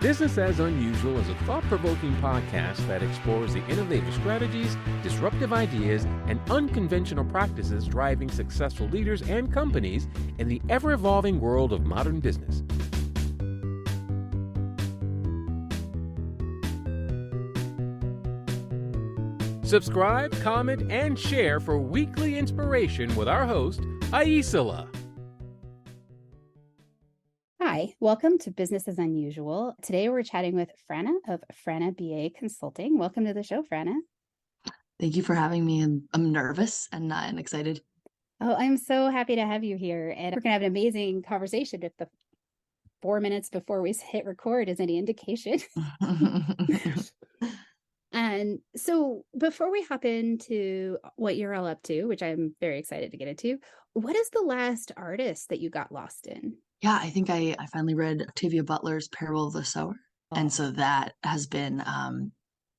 Business as Unusual is a thought-provoking podcast that explores the innovative strategies, disruptive ideas, and unconventional practices driving successful leaders and companies in the ever-evolving world of modern business. Subscribe, comment, and share for weekly inspiration with our host, Aicila. Hi, welcome to Business as Unusual. Today we're chatting with Frana of Frana BA Consulting. Welcome to the show, Frana. Thank you for having me. I'm nervous and excited. Oh, I'm so happy to have you here. And we're going to have an amazing conversation if the 4 minutes before we hit record is any indication. And so before we hop into what you're all up to, which I'm very excited to get into, what is the last artist that you got lost in? Yeah, I think I finally read Octavia Butler's Parable of the Sower. Oh. And so that has been,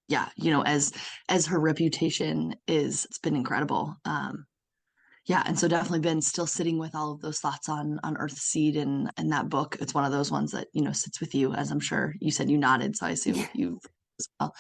as her reputation is, it's been incredible. And so definitely been still sitting with all of those thoughts on Earthseed and that book. It's one of those ones that, sits with you, as I'm sure you said you nodded. So I assume you as well.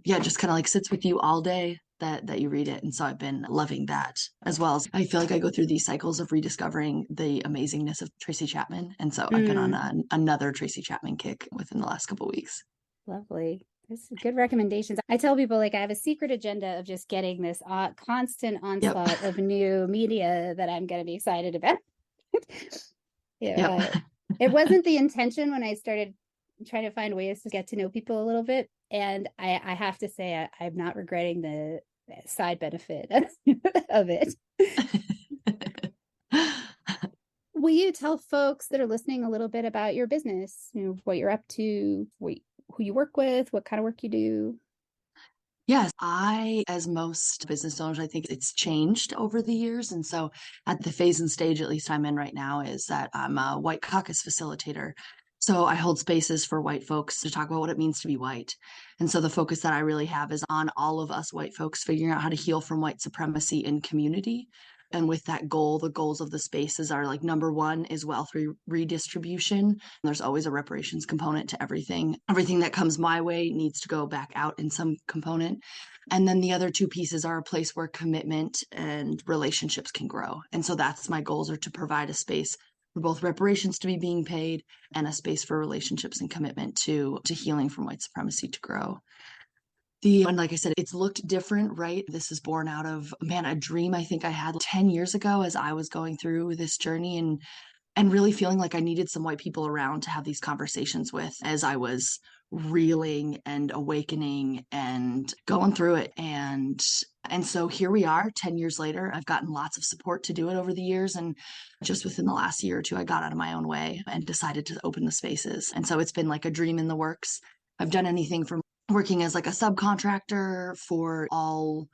Yeah, just kind of like sits with you all day that you read it. And so I've been loving that, as well as I feel like I go through these cycles of rediscovering the amazingness of Tracy Chapman. And so I've been on another Tracy Chapman kick within the last couple of weeks. Lovely. That's good recommendations. I tell people I have a secret agenda of just getting this constant onslaught of new media that I'm going to be excited about. It wasn't the intention when I started trying to find ways to get to know people a little bit. And I have to say, I'm not regretting the side benefit of it. Will you tell folks that are listening a little bit about your business, what you're up to, who you work with, what kind of work you do? Yes, as most business owners, I think it's changed over the years. And so at the phase and stage, at least I'm in right now, is that I'm a white caucus facilitator. So I hold spaces for white folks to talk about what it means to be white. And so the focus that I really have is on all of us white folks figuring out how to heal from white supremacy in community. And with that goal, the goals of the spaces are like, number one is wealth redistribution. There's always a reparations component to everything. Everything that comes my way needs to go back out in some component. And then the other two pieces are a place where commitment and relationships can grow. And so that's my goals, are to provide a space for both reparations to be being paid and a space for relationships and commitment to healing from white supremacy to grow. And like I said, it's looked different, right? This is born out of, a dream I think I had 10 years ago as I was going through this journey and really feeling like I needed some white people around to have these conversations with as I was reeling and awakening and going through it. And so here we are 10 years later. I've gotten lots of support to do it over the years. And just within the last year or two, I got out of my own way and decided to open the spaces. And so it's been like a dream in the works. I've done anything from working as like a subcontractor for all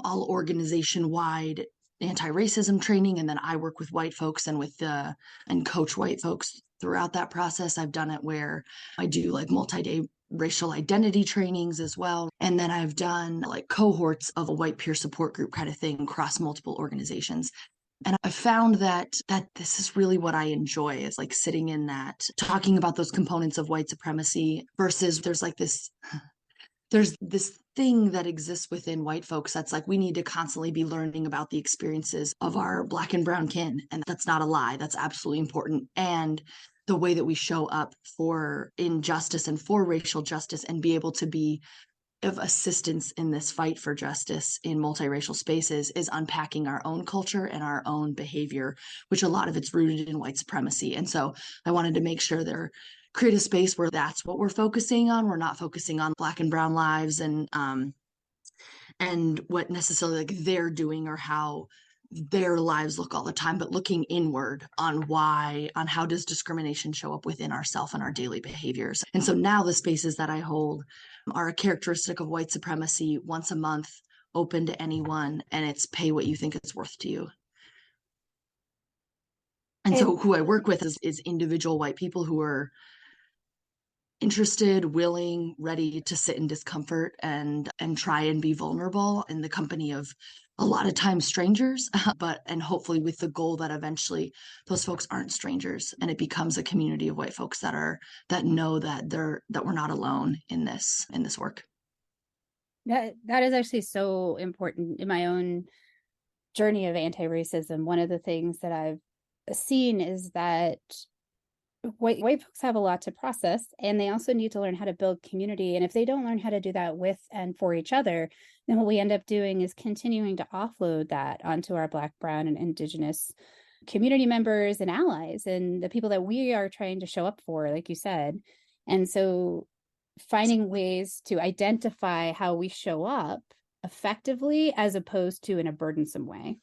organization-wide anti-racism training. And then I work with white folks and coach white folks throughout that process. I've done it where I do like multi-day racial identity trainings as well. And then I've done like cohorts of a white peer support group kind of thing across multiple organizations. And I found that this is really what I enjoy, is like sitting in that, talking about those components of white supremacy versus there's this thing that exists within white folks that's like, we need to constantly be learning about the experiences of our Black and brown kin. And that's not a lie. That's absolutely important. And the way that we show up for injustice and for racial justice and be able to be of assistance in this fight for justice in multiracial spaces is unpacking our own culture and our own behavior, which a lot of it's rooted in white supremacy. And so I wanted to make sure create a space where that's what we're focusing on. We're not focusing on Black and brown lives and what necessarily like they're doing or how their lives look all the time, but looking inward on how does discrimination show up within ourselves and our daily behaviors. And so now the spaces that I hold are a characteristic of white supremacy, once a month, open to anyone, and it's pay what you think it's worth to you. And so who I work with is individual white people who are interested, willing, ready to sit in discomfort and try and be vulnerable in the company of a lot of times strangers, and hopefully with the goal that eventually those folks aren't strangers and it becomes a community of white folks that know that we're not alone in this work. That is actually so important in my own journey of anti-racism. One of the things that I've seen is that white folks have a lot to process, and they also need to learn how to build community. And if they don't learn how to do that with and for each other, then what we end up doing is continuing to offload that onto our Black, Brown, and Indigenous community members and allies and the people that we are trying to show up for, like you said. And so finding ways to identify how we show up effectively as opposed to in a burdensome way.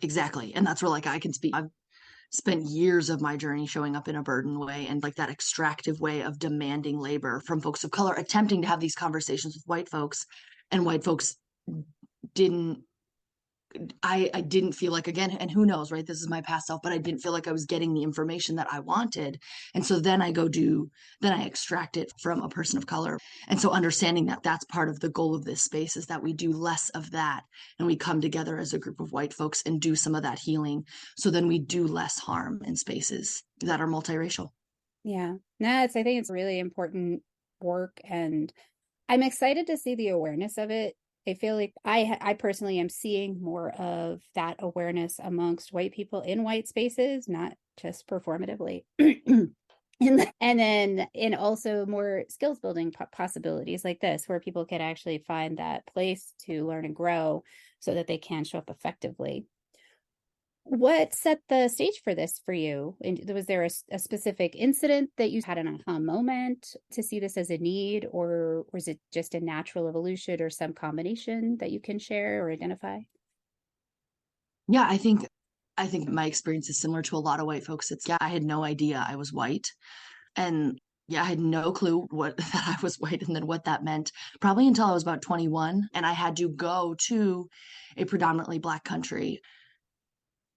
Exactly. And that's where like I can speak. I've spent years of my journey showing up in a burden way and like that extractive way of demanding labor from folks of color, attempting to have these conversations with white folks, and white folks didn't I didn't feel like, again, and who knows, right? This is my past self, but I didn't feel like I was getting the information that I wanted. And so then I extract it from a person of color. And so understanding that that's part of the goal of this space is that we do less of that and we come together as a group of white folks and do some of that healing. So then we do less harm in spaces that are multiracial. Yeah, I think it's really important work, and I'm excited to see the awareness of it. I feel like I personally am seeing more of that awareness amongst white people in white spaces, not just performatively. and also more skills building possibilities like this, where people can actually find that place to learn and grow so that they can show up effectively. What set the stage for this for you? And was there a specific incident that you had an aha moment to see this as a need, or was it just a natural evolution or some combination that you can share or identify? Yeah, I think my experience is similar to a lot of white folks. I had no idea I was white. And yeah, I had no clue that I was white and then what that meant, probably until I was about 21. And I had to go to a predominantly Black country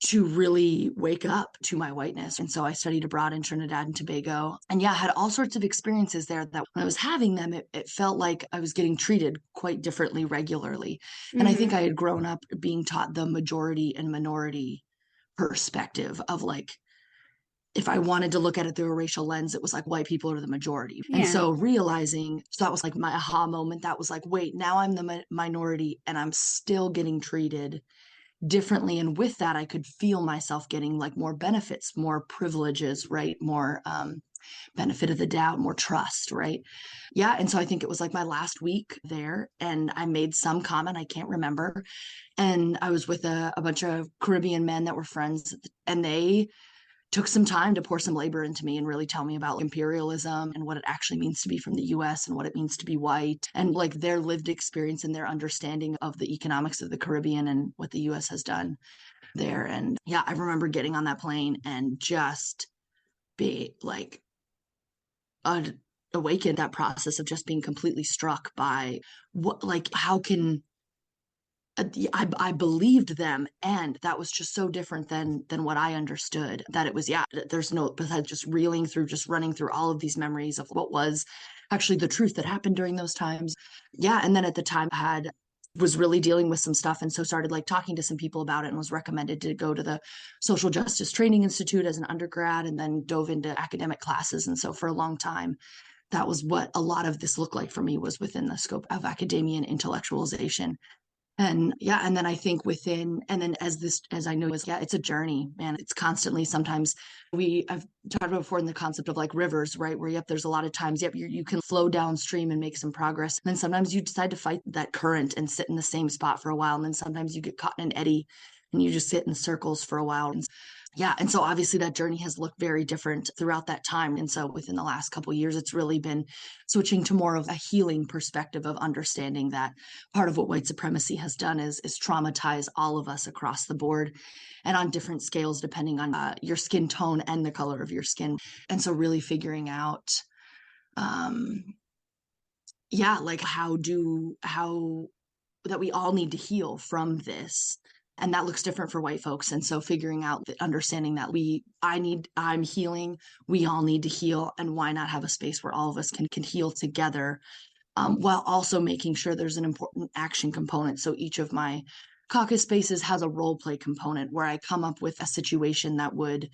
to really wake up to my whiteness. And so I studied abroad in Trinidad and Tobago. And yeah, I had all sorts of experiences there that when I was having them, it felt like I was getting treated quite differently regularly. Mm-hmm. And I think I had grown up being taught the majority and minority perspective of like, if I wanted to look at it through a racial lens, it was like white people are the majority. Yeah. And so that was like my aha moment. That was like, wait, now I'm the minority and I'm still getting treated differently. And with that, I could feel myself getting like more benefits, more privileges, right? More benefit of the doubt, more trust, right? Yeah. And so I think it was like my last week there and I made some comment, I can't remember. And I was with a bunch of Caribbean men that were friends, and they took some time to pour some labor into me and really tell me about imperialism and what it actually means to be from the US and what it means to be white, and like their lived experience and their understanding of the economics of the Caribbean and what the US has done there. And yeah, I remember getting on that plane and just be like awakened that process of just being completely struck by what, like, how can I believed them, and that was just so different than what I understood. That it was, yeah, there's no, besides just running through all of these memories of what was actually the truth that happened during those times. Yeah, and then at the time was really dealing with some stuff, and so started like talking to some people about it, and was recommended to go to the Social Justice Training Institute as an undergrad, and then dove into academic classes. And so for a long time, that was what a lot of this looked like for me, was within the scope of academia and intellectualization. And yeah, and then I think as I know, it's a journey, man. It's constantly, sometimes I've talked about before in the concept of like rivers, right? Where, there's a lot of times, you can flow downstream and make some progress. And then sometimes you decide to fight that current and sit in the same spot for a while. And then sometimes you get caught in an eddy and you just sit in circles for a while. And yeah. And so obviously that journey has looked very different throughout that time. And so within the last couple of years, it's really been switching to more of a healing perspective of understanding that part of what white supremacy has done is traumatize all of us across the board and on different scales, depending on your skin tone and the color of your skin. And so really figuring out, like how that we all need to heal from this. And that looks different for white folks. And so figuring out that, understanding that I'm healing, we all need to heal. And why not have a space where all of us can heal together, while also making sure there's an important action component. So each of my Caucus Spaces has a role play component where I come up with a situation that would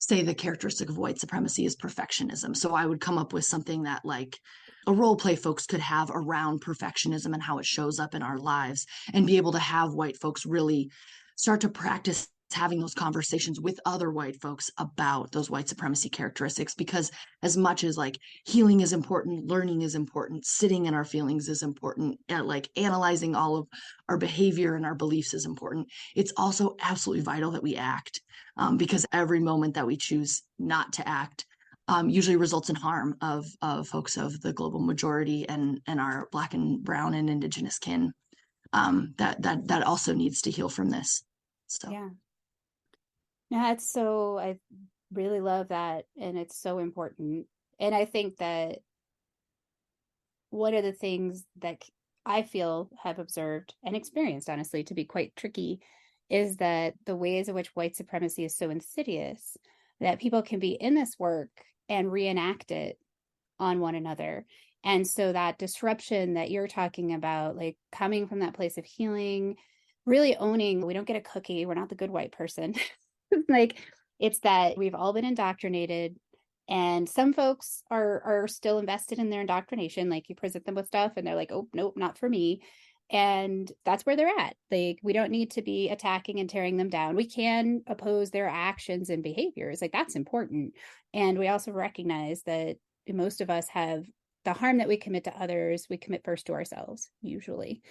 say the characteristic of white supremacy is perfectionism. So I would come up with something that like a role play folks could have around perfectionism and how it shows up in our lives, and be able to have white folks really start to practice having those conversations with other white folks about those white supremacy characteristics. Because as much as like healing is important, learning is important, sitting in our feelings is important, and like analyzing all of our behavior and our beliefs is important, it's also absolutely vital that we act, because every moment that we choose not to act usually results in harm of folks of the global majority and our Black and Brown and Indigenous kin, that also needs to heal from this. So Yeah. Yeah, it's so, I really love that. And it's so important. And I think that one of the things that I feel have observed and experienced, honestly, to be quite tricky, is that the ways in which white supremacy is so insidious that people can be in this work and reenact it on one another. And so that disruption that you're talking about, like coming from that place of healing, really owning, we don't get a cookie, we're not the good white person. Like, it's that we've all been indoctrinated, and some folks are still invested in their indoctrination. Like, you present them with stuff and they're like, oh, nope, not for me. And that's where they're at. Like, we don't need to be attacking and tearing them down. We can oppose their actions and behaviors. Like, that's important. And we also recognize that most of us have the harm that we commit to others, we commit first to ourselves, usually.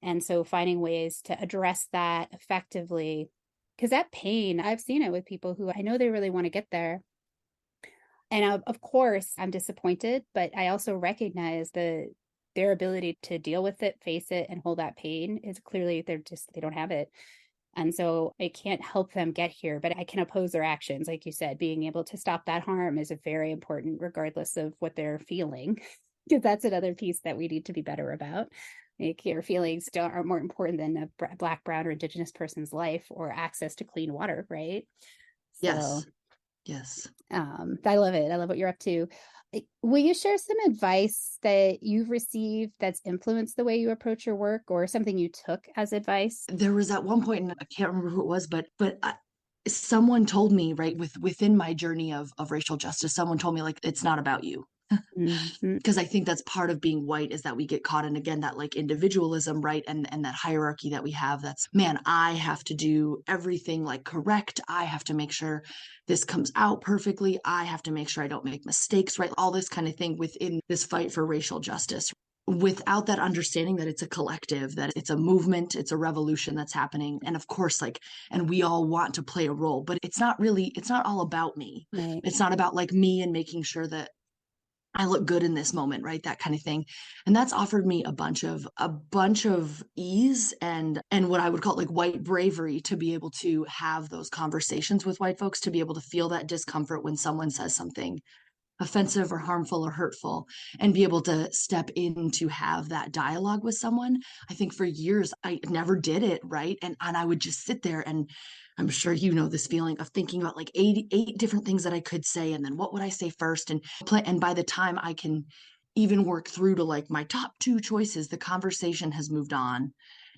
And so finding ways to address that effectively, because that pain, I've seen it with people who I know they really want to get there. And of course, I'm disappointed, but I also recognize that their ability to deal with it, face it, and hold that pain is clearly they don't have it. And so I can't help them get here, but I can oppose their actions. Like you said, being able to stop that harm is very important, regardless of what they're feeling, because that's another piece that we need to be better about. Like, your feelings are more important than a Black, Brown, or Indigenous person's life or access to clean water, right? So, yes. I love it. I love what you're up to. Will you share some advice that you've received that's influenced the way you approach your work, or something you took as advice? There was at one point, and I can't remember who it was, but someone told me, right, within my journey of racial justice, someone told me, like, it's not about you. Mm-hmm. Because I think that's part of being white, is that we get caught in, again, that like individualism, right? And that hierarchy that we have, that's, man, I have to do everything like correct. I have to make sure this comes out perfectly. I have to make sure I don't make mistakes, right? All this kind of thing within this fight for racial justice, without that understanding that it's a collective, that it's a movement, it's a revolution that's happening. And of course, like, and we all want to play a role, but it's not all about me. Right. It's not about like me and making sure that I look good in this moment, right? That kind of thing. And that's offered me a bunch of ease and what I would call like white bravery, to be able to have those conversations with white folks, to be able to feel that discomfort when someone says something offensive or harmful or hurtful, and be able to step in to have that dialogue with someone. I think for years I never did it, right? And I would just sit there, and I'm sure you know this feeling of thinking about like 88 different things that I could say, and then what would I say first, and by the time I can even work through to like my top two choices, the conversation has moved on.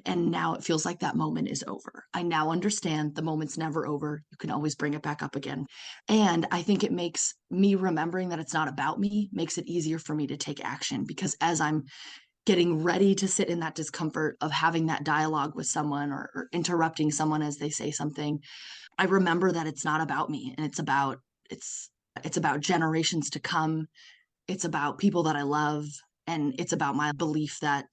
And now it feels like that moment is over. I now understand the moment's never over. You can always bring it back up again. And I think it makes me remembering that it's not about me, makes it easier for me to take action, because as I'm getting ready to sit in that discomfort of having that dialogue with someone, or interrupting someone as they say something, I remember that it's not about me, and it's about generations to come. It's about people that I love, and it's about my belief that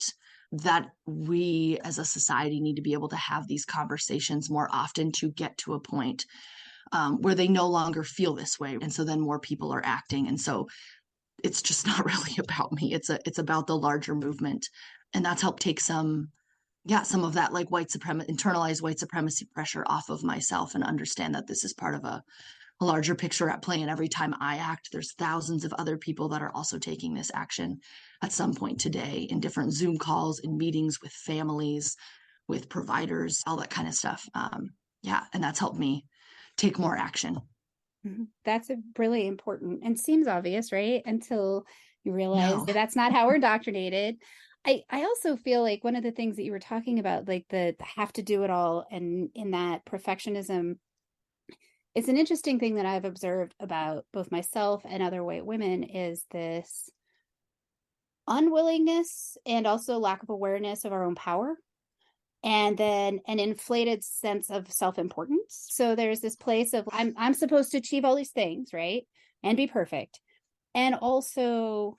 we as a society need to be able to have these conversations more often, to get to a point where they no longer feel this way. And so then more people are acting. And so it's just not really about me. It's about the larger movement. And that's helped take some of that like internalized white supremacy pressure off of myself, and understand that this is part of a larger picture at play. And every time I act, there's thousands of other people that are also taking this action at some point today, in different Zoom calls, in meetings with families, with providers, all that kind of stuff. And that's helped me take more action. That's a really important, and seems obvious, right? Until you realize No. that that's not how we're indoctrinated. I also feel like one of the things that you were talking about, like the have to do it all, and in that perfectionism, it's an interesting thing that I've observed about both myself and other white women is this unwillingness and also lack of awareness of our own power, and then an inflated sense of self-importance. So there's this place of I'm supposed to achieve all these things, right? And be perfect. And also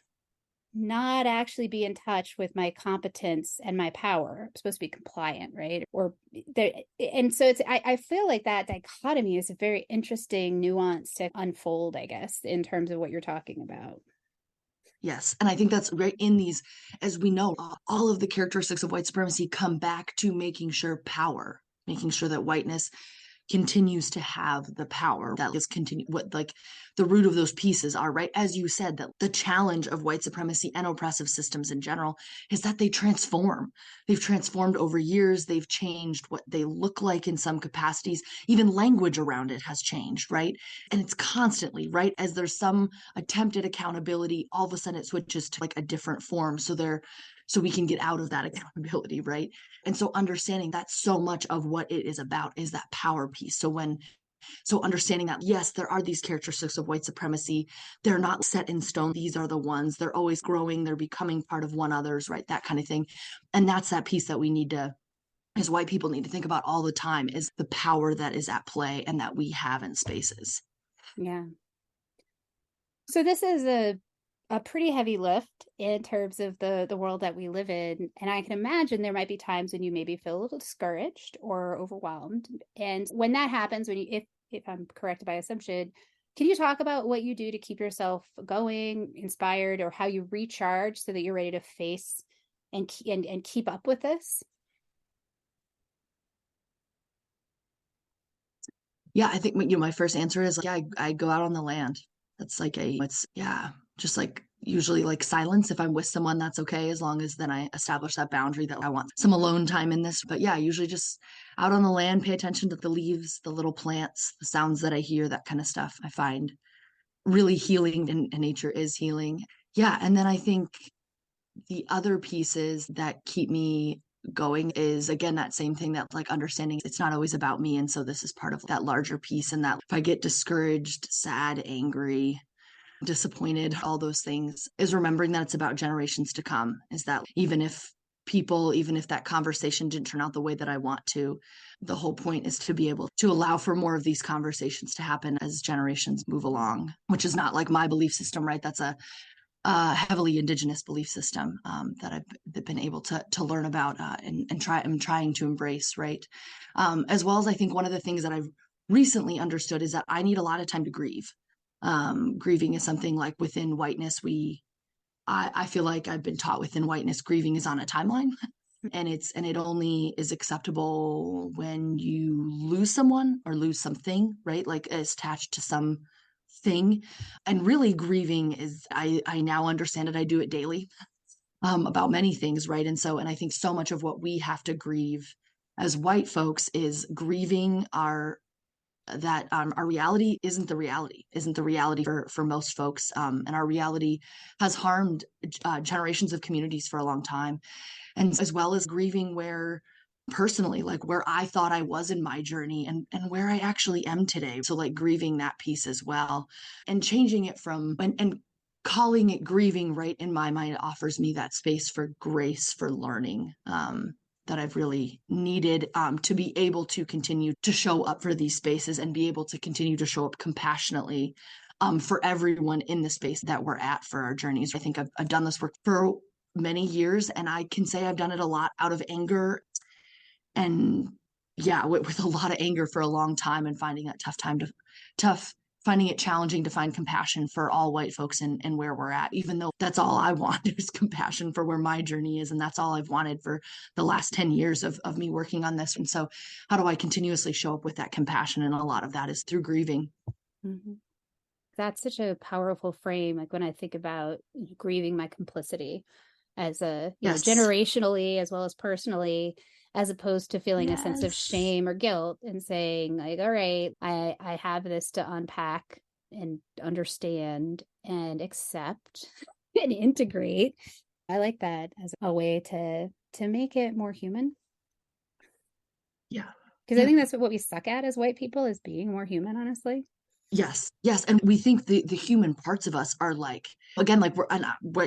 not actually be in touch with my competence and my power. I'm supposed to be compliant, right? Or there, and so I feel like that dichotomy is a very interesting nuance to unfold, I guess, in terms of what you're talking about. Yes. And I think that's right in these, as we know, all of the characteristics of white supremacy come back to making sure power, making sure that whiteness continues to have the power that is continue what like the root of those pieces are, right? As you said, that the challenge of white supremacy and oppressive systems in general is that they transform. They've transformed over years. They've changed what they look like in some capacities. Even language around it has changed, right? And it's constantly, right? As there's some attempt at accountability, all of a sudden it switches to like a different form. So we can get out of that accountability, right? And so understanding that so much of what it is about is that power piece. So understanding that, yes, there are these characteristics of white supremacy. They're not set in stone. These are the ones. They're always growing. They're becoming part of one others, right? That kind of thing. And that's that piece that we need to, as white people, need to think about all the time, is the power that is at play and that we have in spaces. Yeah. So this is a pretty heavy lift in terms of the world that we live in. And I can imagine there might be times when you maybe feel a little discouraged or overwhelmed. And when that happens, when you, if I'm correct by assumption, can you talk about what you do to keep yourself going, inspired, or how you recharge so that you're ready to face and keep up with this? Yeah, I think my first answer is like, yeah, I go out on the land. That's like it's just like usually like silence. If I'm with someone, that's okay, as long as then I establish that boundary that I want some alone time in this. But yeah, usually just out on the land, pay attention to the leaves, the little plants, the sounds that I hear, that kind of stuff. I find really healing, and nature is healing. Yeah, and then I think the other pieces that keep me going is, again, that same thing, that like understanding it's not always about me. And so this is part of that larger piece. And that if I get discouraged, sad, angry, disappointed, all those things, is remembering that it's about generations to come. Is that even if that conversation didn't turn out the way that I want to, the whole point is to be able to allow for more of these conversations to happen as generations move along, which is not like my belief system, right? That's a heavily indigenous belief system that I've been able to learn about and I'm trying to embrace, right? As well as I think one of the things that I've recently understood is that I need a lot of time to grieve. Grieving is something like within whiteness, I feel like I've been taught within whiteness, grieving is on a timeline. And it only is acceptable when you lose someone or lose something, right? Like it's attached to some thing. And really grieving is, I now understand it. I do it daily, about many things, right? And I think so much of what we have to grieve as white folks is grieving our reality isn't the reality for most folks. And our reality has harmed generations of communities for a long time. And as well as grieving where personally, like where I thought I was in my journey and where I actually am today. So like grieving that piece as well, and changing it from and calling it grieving, right, in my mind, offers me that space for grace, for learning, that I've really needed, to be able to continue to show up for these spaces and be able to continue to show up compassionately, for everyone in the space that we're at for our journeys. I think I've done this work for many years, and I can say I've done it a lot out of anger, and yeah, with a lot of anger for a long time, and finding that finding it challenging to find compassion for all white folks and where we're at, even though that's all I want is compassion for where my journey is. And that's all I've wanted for the last 10 years of me working on this. And so how do I continuously show up with that compassion? And a lot of that is through grieving. Mm-hmm. That's such a powerful frame. Like when I think about grieving my complicity as a, Yes. generationally as well as personally, as opposed to feeling a sense of Yes. shame or guilt and saying like, all right, I have this to unpack and understand and accept and integrate. I like that as a way to make it more human. Yeah. Because I think that's what we suck at as white people, is being more human, honestly. Yes. Yes. And we think the human parts of us are like, again, like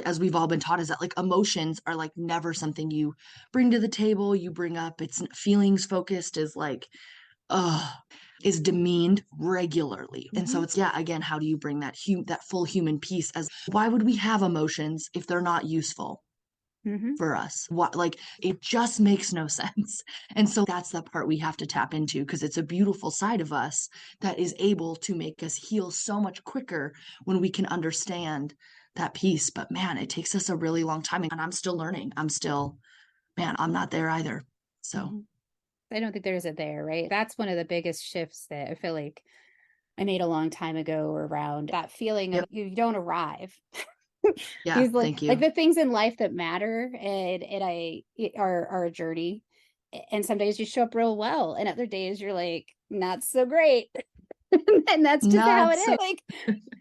as we've all been taught, is that like emotions are like never something you bring to the table, you bring up. It's feelings focused is like, is demeaned regularly. And so it's, yeah, again, how do you bring that that full human piece? As why would we have emotions if they're not useful for us? What, like, it just makes no sense. And so that's the part we have to tap into, because it's a beautiful side of us that is able to make us heal so much quicker when we can understand that piece. But man, it takes us a really long time, and I'm still learning. I'm not there either. So I don't think there's a there, right? That's one of the biggest shifts that I feel like I made a long time ago, around that feeling of you don't arrive. yeah, These thank you. like the things in life that matter are a journey. And some days you show up real well, and other days you're like, not so great. And that's just how it is.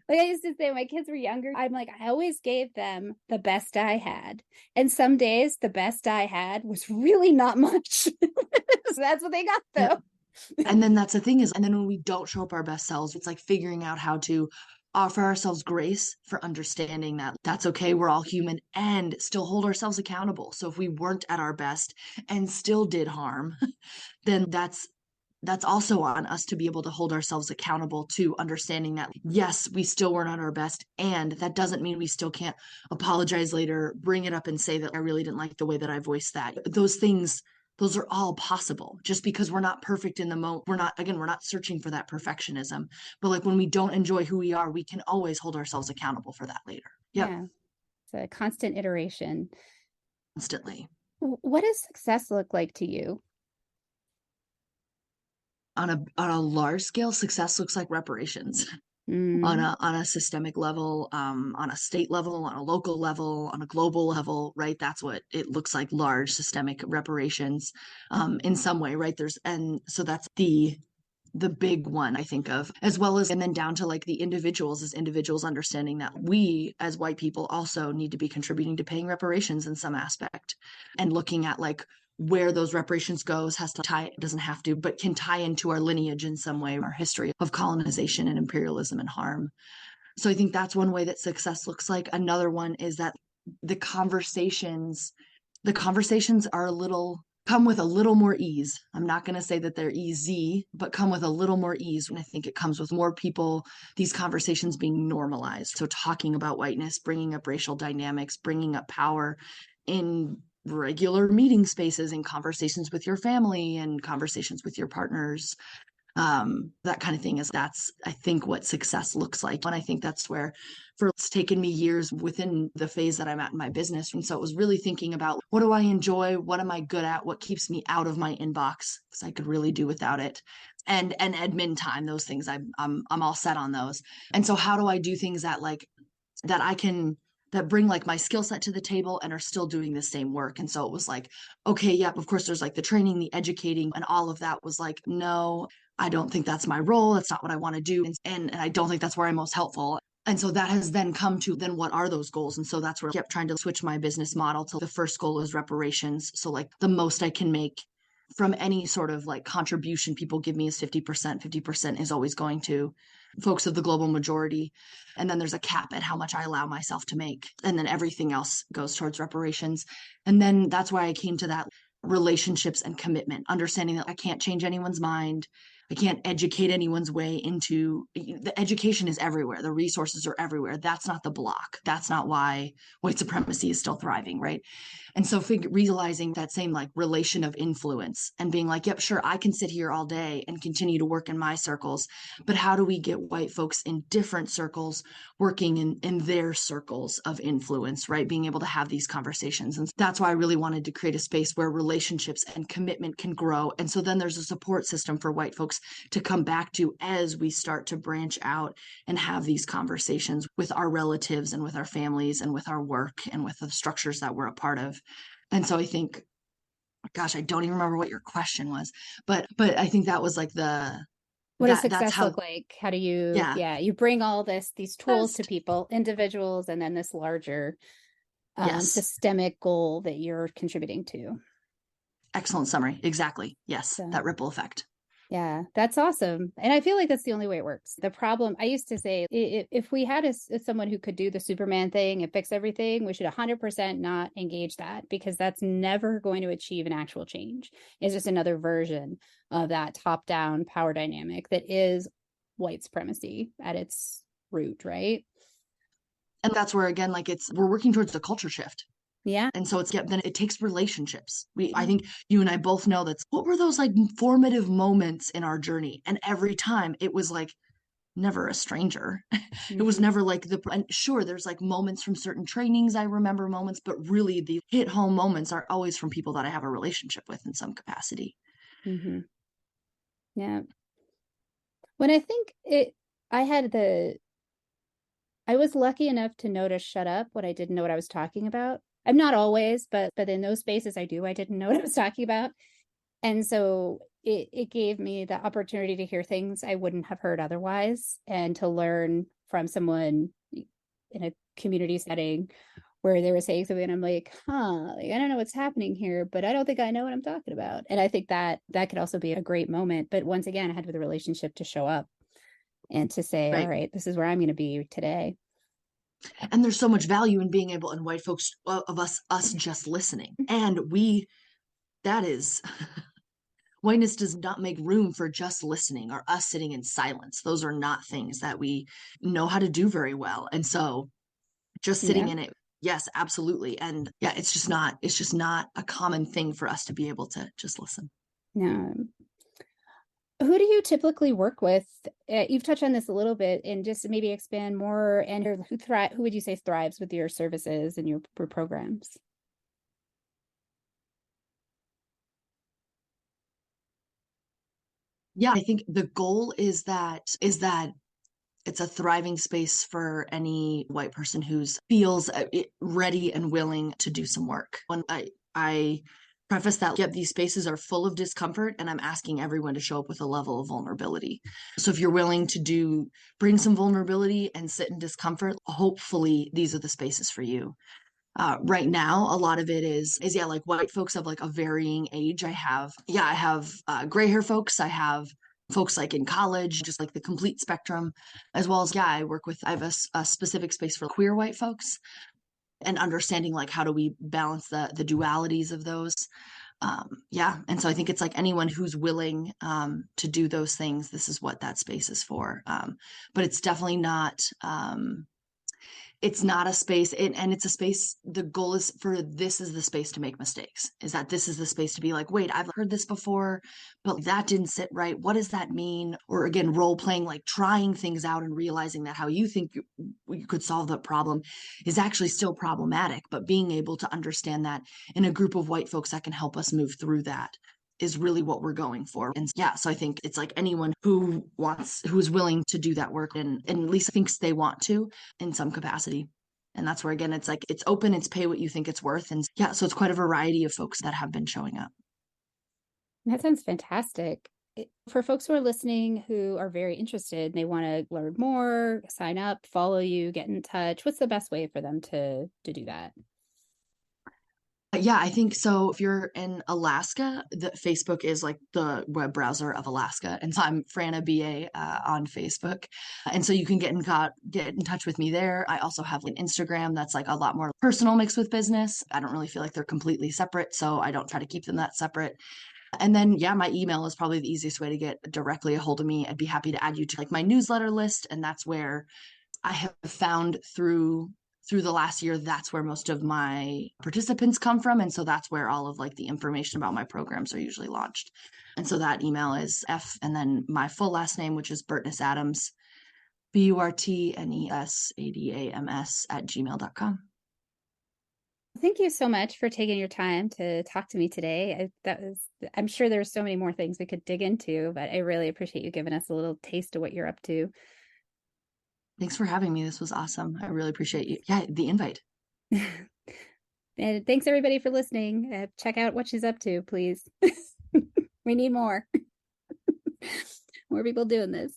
Like I used to say when my kids were younger, I'm like, I always gave them the best I had. And some days the best I had was really not much. So that's what they got though. And then that's the thing is, and then when we don't show up our best selves, it's like figuring out how to offer ourselves grace for understanding that that's okay. We're all human, and still hold ourselves accountable. So if we weren't at our best and still did harm, then that's also on us to be able to hold ourselves accountable to understanding that, yes, we still weren't at our best. And that doesn't mean we still can't apologize later, bring it up and say that I really didn't like the way that I voiced that. Those are all possible. Just because we're not perfect in the moment, we're not searching for that perfectionism. But like when we don't enjoy who we are, we can always hold ourselves accountable for that later. Yep. Yeah. It's a constant iteration. Constantly. What does success look like to you? On a large scale, success looks like reparations. On a systemic level, on a state level, on a local level, on a global level, right? That's what it looks like, large systemic reparations, in some way, right? And so that's the big one I think of, as well as, and then down to like the individuals, as individuals understanding that we as white people also need to be contributing to paying reparations in some aspect, and looking at like where those reparations goes has to tie, doesn't have to, but can tie into our lineage in some way, our history of colonization and imperialism and harm. So I think that's one way that success looks like. Another one is that the conversations come with a little more ease. I'm not going to say that they're easy, but come with a little more ease. And I think it comes with more people, these conversations being normalized. So talking about whiteness, bringing up racial dynamics, bringing up power in regular meeting spaces, in conversations with your family and conversations with your partners. That kind of thing that's, I think, what success looks like. And I think that's where, it's taken me years within the phase that I'm at in my business. And so it was really thinking about, what do I enjoy? What am I good at? What keeps me out of my inbox? Because I could really do without it. And admin time, those things, I'm all set on those. And so how do I do things that bring like my skill set to the table and are still doing the same work? And so it was like, okay, yep, of course there's like the training, the educating, and all of that was like, no, I don't think that's my role. That's not what I want to do. And I don't think that's where I'm most helpful. And so that has then come to, then what are those goals? And so that's where I kept trying to switch my business model to the first goal is reparations. So like the most I can make from any sort of like contribution people give me is 50%. 50% is always going to folks of the global majority. And then there's a cap at how much I allow myself to make. And then everything else goes towards reparations. And then that's why I came to that relationships and commitment, understanding that I can't change anyone's mind. I can't educate anyone's way into, the education is everywhere. The resources are everywhere. That's not the block. That's not why white supremacy is still thriving, right? And so realizing that same like relation of influence and being like, yep, sure, I can sit here all day and continue to work in my circles, but how do we get white folks in different circles working in their circles of influence, right? Being able to have these conversations. And that's why I really wanted to create a space where relationships and commitment can grow. And so then there's a support system for white folks to come back to as we start to branch out and have these conversations with our relatives and with our families and with our work and with the structures that we're a part of. And so I think, gosh, I don't even remember what your question was, but I think that was like what does success look like? How do you, you bring all these tools to people, individuals, and then this larger Yes. systemic goal that you're contributing to. Excellent summary. Exactly. Yes. So, That ripple effect. yeah, that's awesome. And I feel like that's the only way it works. The problem, I used to say, if we had someone who could do the Superman thing and fix everything, we should 100% not engage that, because that's never going to achieve an actual change. It's just another version of that top-down power dynamic that is white supremacy at its root, right? And that's where, again, like we're working towards the culture shift. Yeah. And so then it takes relationships. I think you and I both know what were those like formative moments in our journey? And every time it was like never a stranger. It was never like and sure, there's like moments from certain trainings. I remember moments, but really the hit home moments are always from people that I have a relationship with in some capacity. Mm-hmm. Yeah. When I think I was lucky enough to know to shut up when I didn't know what I was talking about. I'm not always, but in those spaces I didn't know what I was talking about. And so it gave me the opportunity to hear things I wouldn't have heard otherwise, and to learn from someone in a community setting where they were saying something and I'm like, like, I don't know what's happening here, but I don't think I know what I'm talking about. And I think that could also be a great moment. But once again, I had the relationship to show up and to say, Right. all right, this is where I'm going to be today. And there's so much value in being able, and white folks, of us just listening. And that is, whiteness does not make room for just listening or us sitting in silence. Those are not things that we know how to do very well. And so just sitting in it, yes, absolutely. And yeah, it's just not a common thing for us to be able to just listen. No. Who do you typically work with? You've touched on this a little bit, and just maybe expand more. And who would you say thrives with your services and your programs? Yeah, I think the goal is that it's a thriving space for any white person who's feels ready and willing to do some work. When I preface that, yep, these spaces are full of discomfort, and I'm asking everyone to show up with a level of vulnerability. So if you're willing to bring some vulnerability and sit in discomfort, hopefully these are the spaces for you. Right now, a lot of it is like white folks of like a varying age. I have gray hair folks. I have folks like in college, just like the complete spectrum, as well as, I have a specific space for queer white folks, and understanding like how do we balance the dualities of those. And so I think it's like anyone who's willing to do those things, this is what that space is for. But it's definitely not it's not a space, and it's a space, the goal is this is the space to make mistakes, is that this is the space to be like, wait, I've heard this before, but that didn't sit right. What does that mean? Or again, role playing, like trying things out and realizing that how you think you could solve the problem is actually still problematic, but being able to understand that in a group of white folks that can help us move through that is really what we're going for. And so I think it's like anyone who is willing to do that work, and at least thinks they want to in some capacity. And that's where, again, it's like, it's open, it's pay what you think it's worth. And so it's quite a variety of folks that have been showing up. That sounds fantastic. For folks who are listening, who are very interested, they want to learn more, sign up, follow you, get in touch, what's the best way for them to do that? Yeah, I think so. If you're in Alaska, the Facebook is like the web browser of Alaska. And so I'm Frana BA on Facebook. And so you can get in touch with me there. I also have an Instagram that's like a lot more personal mixed with business. I don't really feel like they're completely separate, so I don't try to keep them that separate. And then, my email is probably the easiest way to get directly a hold of me. I'd be happy to add you to like my newsletter list. And that's where I have found through the last year, that's where most of my participants come from. And so that's where all of like the information about my programs are usually launched. And so that email is F, and then my full last name, which is Burtness Adams, BURTNESADAMS @gmail.com. Thank you so much for taking your time to talk to me today. I'm sure there's so many more things we could dig into, but I really appreciate you giving us a little taste of what you're up to. Thanks for having me. This was awesome. I really appreciate you. Yeah, the invite. And thanks everybody for listening. Check out what she's up to, please. We need more. More people doing this.